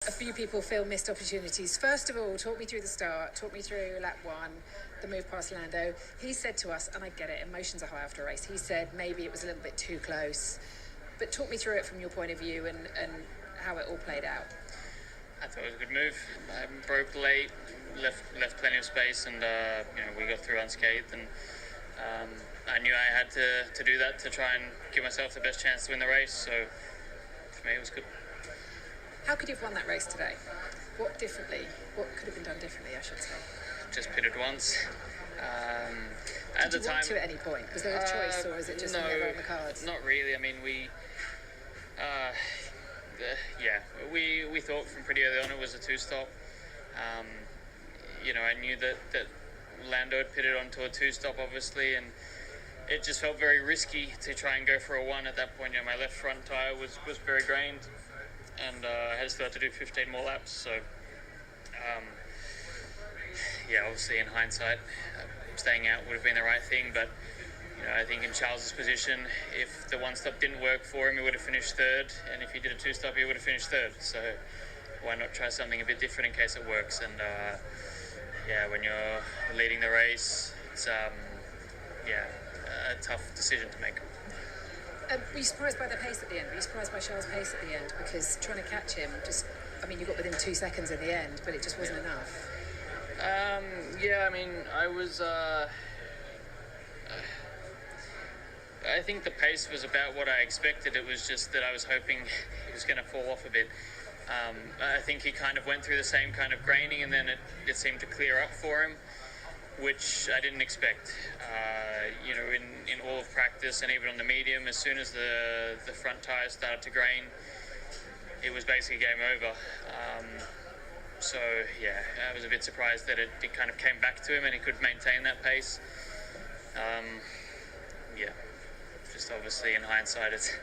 A few people feel missed opportunities. First of all, talk me through the start, talk me through lap one, the move past Lando. He said to us, and I get it, emotions are high after a race, he said maybe it was a little bit too close. But talk me through it from your point of view and how it all played out. I thought it was a good move. I broke late, left plenty of space, and we got through unscathed. And I knew I had to do that to try and give myself the best chance to win the race. So for me, it was good. How could you have won that race today? What could have been done differently, I should say? Just pitted once. Did you want to at any point? Was there a choice, or is it just never on the cards? Not really. I mean, we thought from pretty early on it was a two-stop. I knew that Lando had pitted onto a two-stop, obviously, and it just felt very risky to try and go for a one at that point. My left front tyre was very grained, and I had still had to do 15 more laps. So, obviously in hindsight, staying out would have been the right thing. But I think in Charles's position, if the one stop didn't work for him, he would have finished third, and if he did a two stop, he would have finished third. So why not try something a bit different in case it works? And when you're leading the race, it's a tough decision to make. Were you surprised by the pace at the end? Were you surprised by Charles' pace at the end? Because trying to catch him, you got within 2 seconds in the end, but it just wasn't enough. I was... I think the pace was about what I expected. It was just that I was hoping he was going to fall off a bit. I think he kind of went through the same kind of graining, and then it seemed to clear up for him, which I didn't expect. In all of practice and even on the medium, as soon as the front tyres started to grain, it was basically game over. I was a bit surprised that it kind of came back to him and he could maintain that pace. Just obviously in hindsight, it's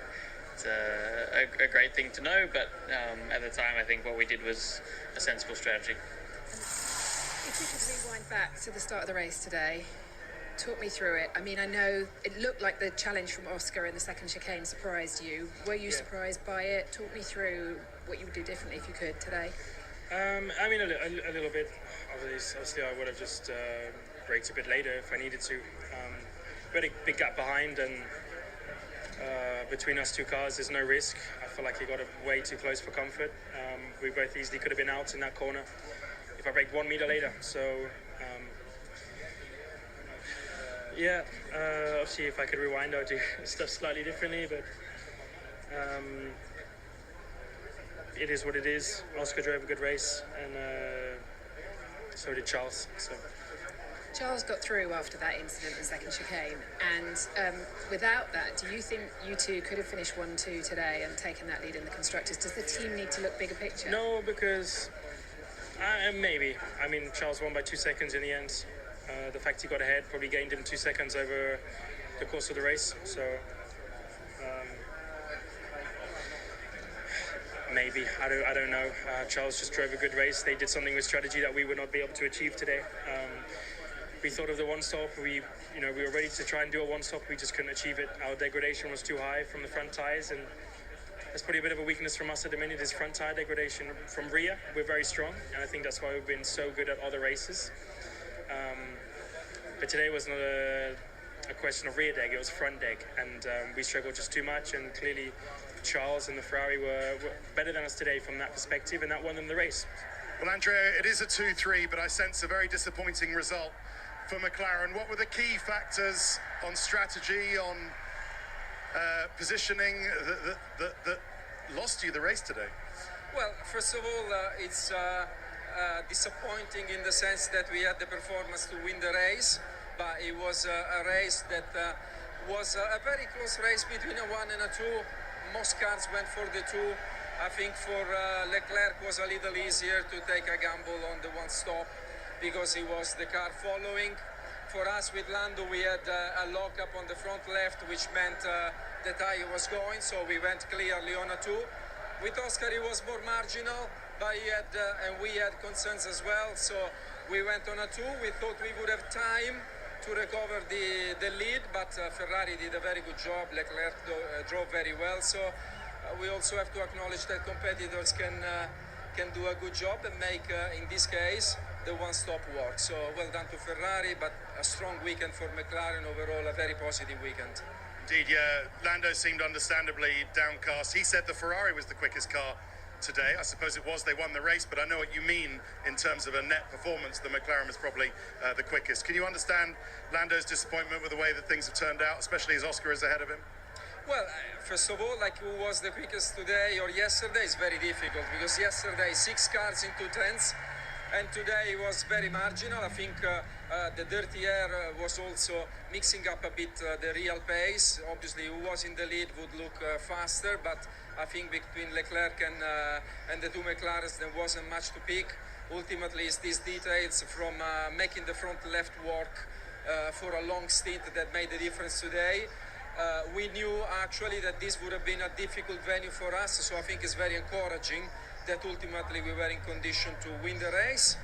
a great thing to know, but at the time I think what we did was a sensible strategy. If we could rewind back to the start of the race today, talk me through it. I know it looked like the challenge from Oscar in the second chicane surprised you. Were you surprised by it? Talk me through what you would do differently if you could today. A little bit. Obviously, I would have just braked a bit later if I needed to. We had a big gap behind, and between us two cars, there's no risk. I feel like he got way too close for comfort. We both easily could have been out in that corner if I braked 1 meter later. So, obviously, if I could rewind, I would do stuff slightly differently, but it is what it is. Oscar drove a good race, and so did Charles. So Charles got through after that incident in the second chicane, and without that, do you think you two could have finished 1-2 today and taken that lead in the constructors? Does the team need to look bigger picture? No, because maybe. Charles won by 2 seconds in the end. The fact he got ahead probably gained him 2 seconds over the course of the race. So maybe. I don't know. Charles just drove a good race. They did something with strategy that we would not be able to achieve today. We thought of the one stop. We were ready to try and do a one stop. We just couldn't achieve it. Our degradation was too high from the front tires, and that's probably a bit of a weakness from us at the minute, is front tire degradation. From rear, we're very strong, and I think that's why we've been so good at other races. But today was not a question of rear deg, it was front deg, and we struggled just too much, and clearly Charles and the Ferrari were better than us today from that perspective, and that won them the race. Well, Andrea, it is a 2-3, but I sense a very disappointing result for McLaren. What were the key factors on strategy, on positioning that lost you the race today? Well, first of all, it's disappointing in the sense that we had the performance to win the race, but it was a race that was a very close race between a 1 and a 2. Most cars went for the 2. I think for Leclerc was a little easier to take a gamble on the one stop because he was the car following. For us with Lando, we had a lock-up on the front left, which meant the tyre was going, so we went clearly on a 2. With Oscar, it was more marginal, but he had, and we had concerns as well, so we went on a 2. We thought we would have time to recover the lead, but Ferrari did a very good job. Leclerc drove very well, so we also have to acknowledge that competitors can can do a good job and make, in this case, the one-stop work. So well done to Ferrari, but a strong weekend for McLaren overall, a very positive weekend. Indeed, yeah. Lando seemed understandably downcast. He said the Ferrari was the quickest car today. I suppose it was. They won the race, but I know what you mean in terms of a net performance. The McLaren was probably the quickest. Can you understand Lando's disappointment with the way that things have turned out, especially as Oscar is ahead of him? Well, first of all, like who was the quickest today or yesterday is very difficult, because yesterday 6 cars in 2 tenths, and today was very marginal. I think the dirty air was also mixing up a bit the real pace. Obviously, who was in the lead would look faster, but I think between Leclerc and the 2 McLarens there wasn't much to pick. Ultimately, it's these details from making the front left work for a long stint that made the difference today. We knew actually that this would have been a difficult venue for us, so I think it's very encouraging that ultimately we were in condition to win the race.